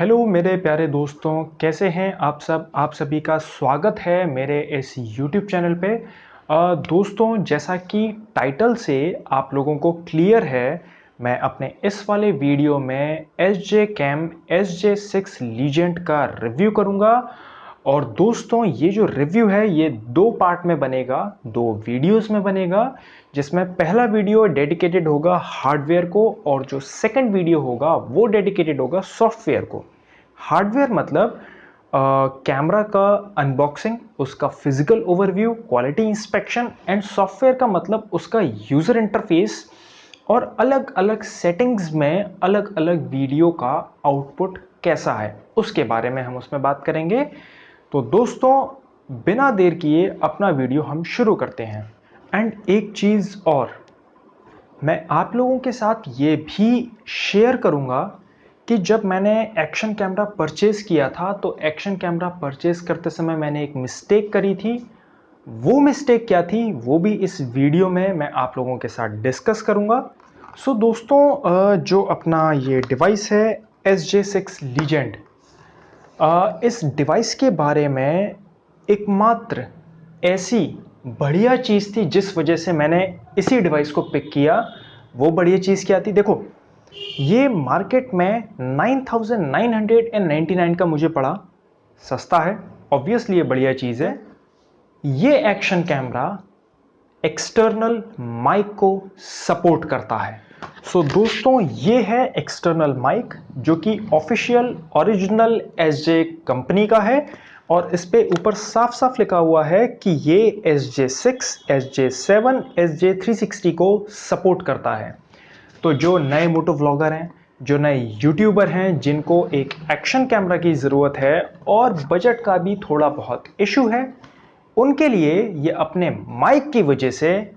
Hello मेरे प्यारे दोस्तों, कैसे हैं आप सब। आप सभी का स्वागत है मेरे इस यूट्यूब चैनल पे। दोस्तों, जैसा कि टाइटल से आप लोगों को क्लियर है, मैं अपने इस वाले वीडियो में SJ Cam SJ6 लीजेंड का रिव्यू करूंगा। और दोस्तों, ये जो रिव्यू है ये दो पार्ट में बनेगा, दो वीडियोस में बनेगा, जिसमें पहला वीडियो डेडिकेटेड होगा हार्डवेयर को और जो सेकंड वीडियो होगा वो डेडिकेटेड होगा सॉफ्टवेयर को। हार्डवेयर मतलब कैमरा का अनबॉक्सिंग, उसका physical overview, quality inspection, and software का मतलब उसका यूज़र इंटरफेस और अलग अलग सेटिंग्स में अलग अलग वीडियो का आउटपुट कैसा है उसके बारे में हम उसमें बात करेंगे। तो दोस्तों, बिना देर किए अपना वीडियो हम शुरू करते हैं। एंड एक चीज़ और, मैं आप लोगों के साथ ये भी शेयर करूंगा कि जब मैंने एक्शन कैमरा परचेज़ किया था तो एक्शन कैमरा परचेज़ करते समय मैंने एक मिस्टेक करी थी। वो मिस्टेक क्या थी वो भी इस वीडियो में मैं आप लोगों के साथ डिस्कस करूंगा। सो दोस्तों, जो अपना ये डिवाइस है SJ6 लीजेंड, इस डिवाइस के बारे में एकमात्र ऐसी बढ़िया चीज़ थी जिस वजह से मैंने इसी डिवाइस को पिक किया। वो बढ़िया चीज़ क्या थी? देखो, ये मार्केट में 9999 का मुझे पड़ा। सस्ता है, ऑब्वियसली ये बढ़िया चीज़ है। ये एक्शन कैमरा एक्सटर्नल माइक को सपोर्ट करता है। सो दोस्तों, ये है एक्सटर्नल माइक जो कि ऑफिशियल ओरिजिनल SJ कंपनी का है और इस पे ऊपर साफ साफ लिखा हुआ है कि ये SJ6, SJ7, SJ360 को सपोर्ट करता है। तो जो नए मोटो व्लॉगर हैं, जो नए यूट्यूबर हैं, जिनको एक एक्शन कैमरा की ज़रूरत है और बजट का भी थोड़ा बहुत इशू है, उनके लिए ये अपने माइक की वजह से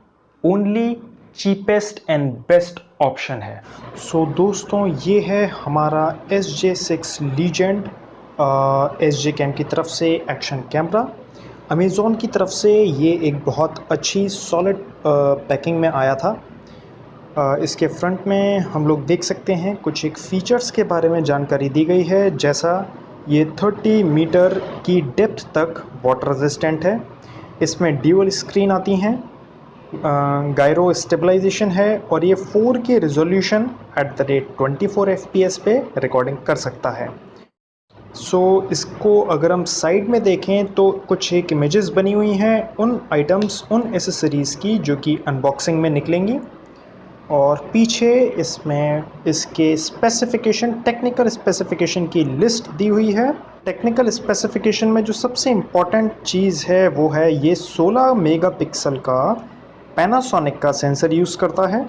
only cheapest and best option है। सो दोस्तों, ये है हमारा SJ6 लीजेंड SJ कैम की तरफ से एक्शन कैमरा। अमेज़ॉन की तरफ से ये एक बहुत अच्छी सॉलिड पैकिंग में आया था। इसके फ्रंट में हम लोग देख सकते हैं कुछ एक फ़ीचर्स के बारे में जानकारी दी गई है, जैसा ये 30 मीटर की डेप्थ तक वाटर रेजिस्टेंट है। इसमें ड्यूअल स्क्रीन आती हैं, गायरो स्टेबलाइजेशन है और ये 4K रिजोल्यूशन @24 FPS पे रिकॉर्डिंग कर सकता है। सो इसको अगर हम साइड में देखें तो कुछ एक इमेजेस बनी हुई हैं उन आइटम्स, उन एसेसरीज़ की जो कि अनबॉक्सिंग में निकलेंगी। और पीछे इसमें इसके स्पेसिफिकेशन, टेक्निकल स्पेसिफिकेशन की लिस्ट दी हुई है। टेक्निकल स्पेसिफिकेशन में जो सबसे इम्पॉर्टेंट चीज़ है वो है ये 16 मेगापिक्सल का पैनासोनिक का सेंसर यूज़ करता है।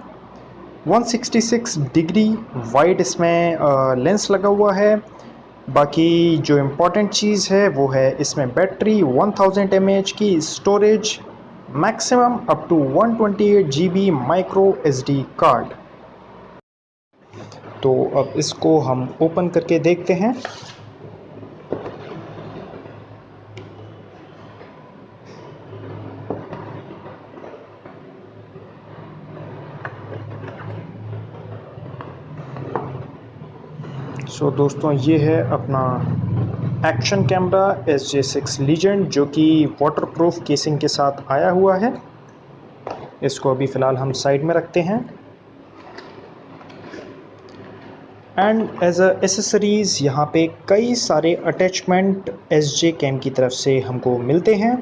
166 डिग्री वाइड इसमें लेंस लगा हुआ है। बाकी जो इम्पॉर्टेंट चीज़ है वो है इसमें बैटरी, 1000 mAh की storage, maximum up to 128 GB micro SD card. तो अब इसको हम ओपन करके देखते हैं। सो दोस्तों, ये है अपना एक्शन कैमरा SJ6 लीजेंड जो कि वाटरप्रूफ केसिंग के साथ आया हुआ है। इसको अभी फ़िलहाल हम साइड में रखते हैं। एंड एज अ एसेसरीज़ यहाँ पे कई सारे अटैचमेंट SJ कैम की तरफ से हमको मिलते हैं।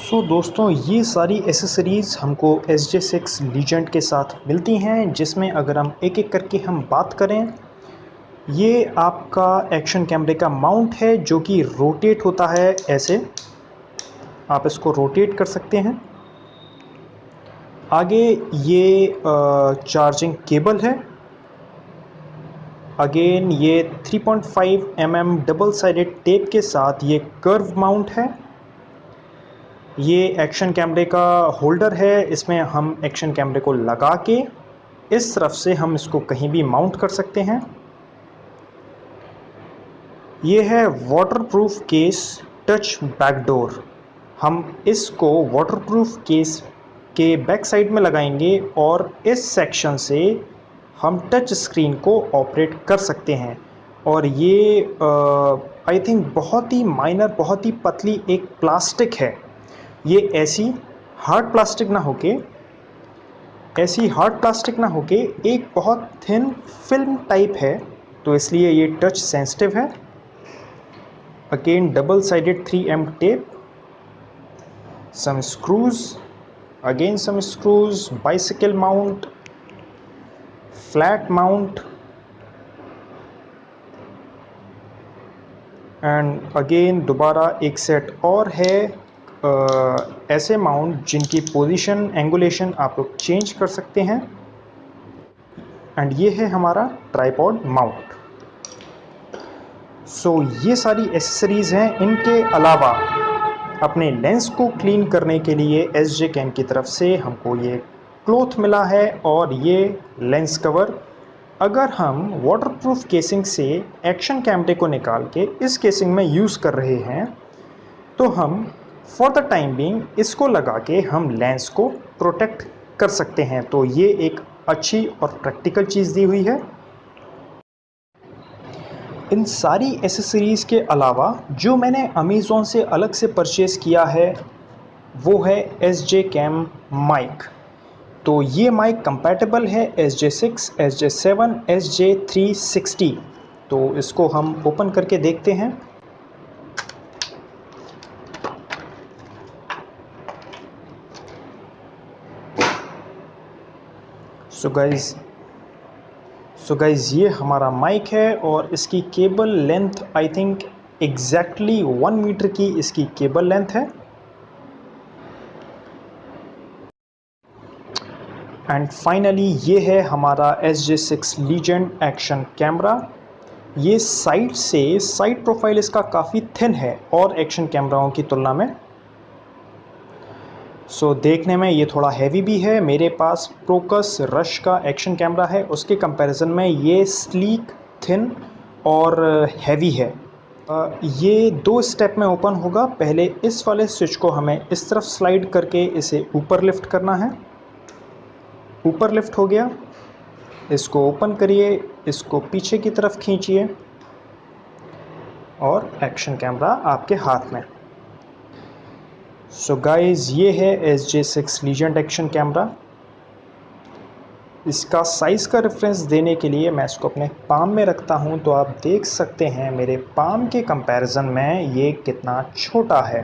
सो दोस्तों, ये सारी एसेसरीज़ हमको SJ6 लीजेंड के साथ मिलती हैं, जिसमें अगर हम एक एक करके हम बात करें, ये आपका एक्शन कैमरे का माउंट है जो कि रोटेट होता है। ऐसे आप इसको रोटेट कर सकते हैं। आगे ये चार्जिंग केबल है। अगेन ये 3.5 mm डबल साइडेड टेप के साथ ये कर्व माउंट है। ये एक्शन कैमरे का होल्डर है। इसमें हम एक्शन कैमरे को लगा के इस तरफ से हम इसको कहीं भी माउंट कर सकते हैं। ये है वाटरप्रूफ केस टच बैकडोर। हम इसको वाटरप्रूफ केस के बैक साइड में लगाएंगे और इस सेक्शन से हम टच स्क्रीन को ऑपरेट कर सकते हैं। और ये आई थिंक बहुत ही माइनर, बहुत ही पतली एक प्लास्टिक है। ये ऐसी हार्ड प्लास्टिक ना होके एक बहुत थिन फिल्म टाइप है, तो इसलिए ये टच सेंसिटिव है। Again double sided 3M tape, some screws, again some screws, bicycle mount, flat mount, and again दोबारा एक सेट और है ऐसे माउंट जिनकी पोजीशन एंगुलेशन आप लोग चेंज कर सकते हैं। एंड ये है हमारा ट्राइपॉड माउंट। सो ये सारी एसेसरीज हैं। इनके अलावा अपने लेंस को क्लीन करने के लिए SJ कैम की तरफ से हमको ये क्लॉथ मिला है और ये लेंस कवर। अगर हम वाटरप्रूफ केसिंग से एक्शन कैमरे को निकाल के इस केसिंग में यूज़ कर रहे हैं, तो हम फॉर द टाइम बीइंग इसको लगा के हम लेंस को प्रोटेक्ट कर सकते हैं। तो ये एक अच्छी और प्रैक्टिकल चीज़ दी हुई है। इन सारी एसेसरीज़ के अलावा जो मैंने अमेज़ॉन से अलग से परचेज़ किया है वो है SJ कैम माइक। तो ये माइक कंपैटिबल है SJ6, SJ7, SJ360। तो इसको हम ओपन करके देखते हैं। सो गाइज ये हमारा माइक है और इसकी cable length I think exactly 1 metre की इसकी केबल लेंथ है। एंड फाइनली ये है हमारा SJ6 लीजेंड एक्शन कैमरा। ये साइड प्रोफाइल इसका काफ़ी थिन है और एक्शन कैमराओं की तुलना में। सो देखने में ये थोड़ा हैवी भी है। मेरे पास प्रोकस रश का एक्शन कैमरा है, उसके कंपैरिजन में ये स्लीक, थिन और हैवी है। ये 2 स्टेप में ओपन होगा। पहले इस वाले स्विच को हमें इस तरफ स्लाइड करके इसे ऊपर लिफ्ट करना है। ऊपर लिफ्ट हो गया, इसको ओपन करिए, इसको पीछे की तरफ खींचिए और एक्शन कैमरा आपके हाथ में। सो गाइज ये है SJ6 लीजेंड एक्शन कैमरा। इसका साइज़ का रेफरेंस देने के लिए मैं इसको अपने पाम में रखता हूं, तो आप देख सकते हैं मेरे पाम के कंपैरिजन में ये कितना छोटा है।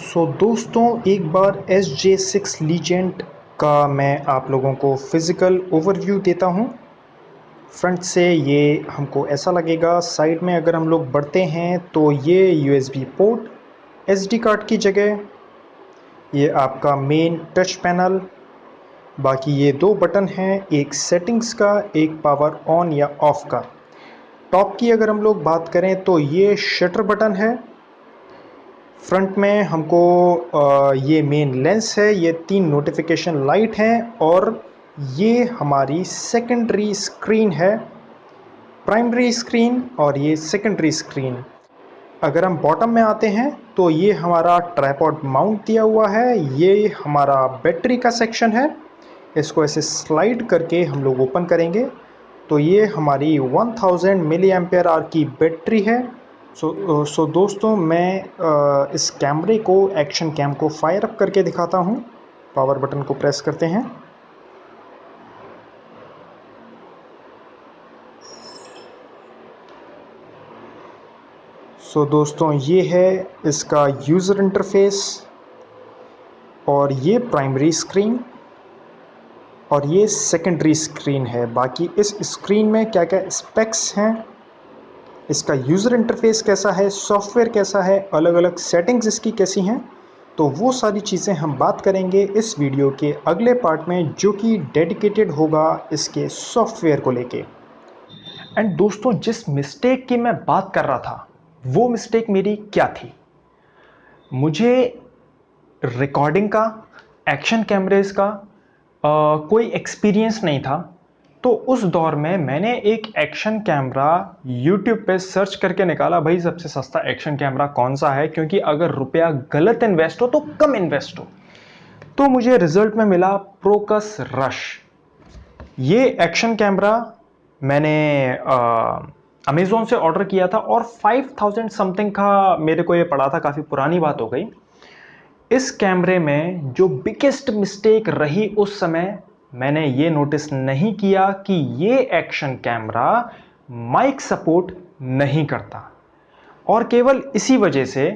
सो दोस्तों एक बार SJ6 लीजेंड का मैं आप लोगों को फिज़िकल ओवरव्यू देता हूं। फ्रंट से ये हमको ऐसा लगेगा। साइड में अगर हम लोग बढ़ते हैं तो ये USB पोर्ट, SD कार्ड की जगह, ये आपका मेन टच पैनल, बाकी ये 2 बटन हैं, एक सेटिंग्स का, एक पावर ऑन या ऑफ का। टॉप की अगर हम लोग बात करें तो ये शटर बटन है। फ्रंट में हमको ये मेन लेंस है, ये 3 नोटिफिकेशन लाइट हैं और ये हमारी सेकेंडरी स्क्रीन है। प्राइमरी स्क्रीन और ये सेकेंडरी स्क्रीन। अगर हम बॉटम में आते हैं तो ये हमारा ट्राइपॉड माउंट दिया हुआ है। ये हमारा बैटरी का सेक्शन है। इसको ऐसे स्लाइड करके हम लोग ओपन करेंगे तो ये हमारी 1000 मिली एम्पेयर आवर की बैटरी है। सो दोस्तों मैं इस कैमरे को, एक्शन कैम को फायर अप करके दिखाता हूँ। पावर बटन को प्रेस करते हैं। सो दोस्तों ये है इसका यूज़र इंटरफेस और ये प्राइमरी स्क्रीन और ये सेकेंडरी स्क्रीन है। बाकी इस स्क्रीन में क्या क्या स्पेक्स हैं, इसका यूज़र इंटरफेस कैसा है, सॉफ्टवेयर कैसा है, अलग अलग सेटिंग्स इसकी कैसी हैं, तो वो सारी चीज़ें हम बात करेंगे इस वीडियो के अगले पार्ट में, जो कि डेडिकेटेड होगा इसके सॉफ्टवेयर को लेके। एंड दोस्तों जिस मिस्टेक की मैं बात कर रहा था वो मिस्टेक मेरी क्या थी? मुझे रिकॉर्डिंग का, एक्शन कैमरेज का कोई एक्सपीरियंस नहीं था। तो उस दौर में मैंने एक एक्शन कैमरा YouTube पे सर्च करके निकाला, भाई सबसे सस्ता एक्शन कैमरा कौन सा है, क्योंकि अगर रुपया गलत इन्वेस्ट हो तो कम इन्वेस्ट हो। तो मुझे रिजल्ट में मिला प्रोकस रश। ये एक्शन कैमरा मैंने अमेजोन से ऑर्डर किया था और 5000 समथिंग का मेरे को ये पड़ा था, काफ़ी पुरानी बात हो गई। इस कैमरे में जो बिगेस्ट मिस्टेक रही उस समय, मैंने ये नोटिस नहीं किया कि ये एक्शन कैमरा माइक सपोर्ट नहीं करता, और केवल इसी वजह से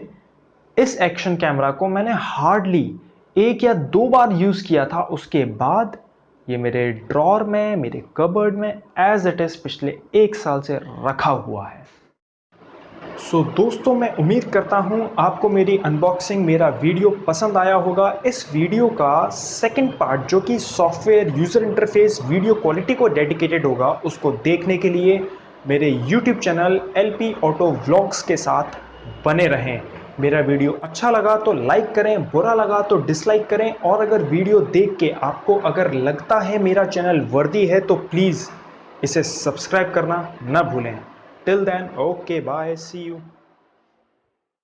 इस एक्शन कैमरा को मैंने हार्डली 1 या 2 बार यूज़ किया था। उसके बाद ये मेरे ड्रॉर में, मेरे कबर्ड में एज इट इज़ पिछले 1 साल से रखा हुआ है। सो दोस्तों, मैं उम्मीद करता हूं आपको मेरी अनबॉक्सिंग, मेरा वीडियो पसंद आया होगा। इस वीडियो का सेकंड पार्ट, जो कि software user interface video quality को डेडिकेटेड होगा, उसको देखने के लिए मेरे YouTube channel LP auto vlogs के साथ बने रहें। मेरा वीडियो अच्छा लगा तो लाइक करें, बुरा लगा तो डिसलाइक करें, और अगर वीडियो देख के आपको अगर लगता है मेरा चैनल वर्दी है तो प्लीज़ इसे सब्सक्राइब करना ना भूलें। Till then, okay, bye, see you.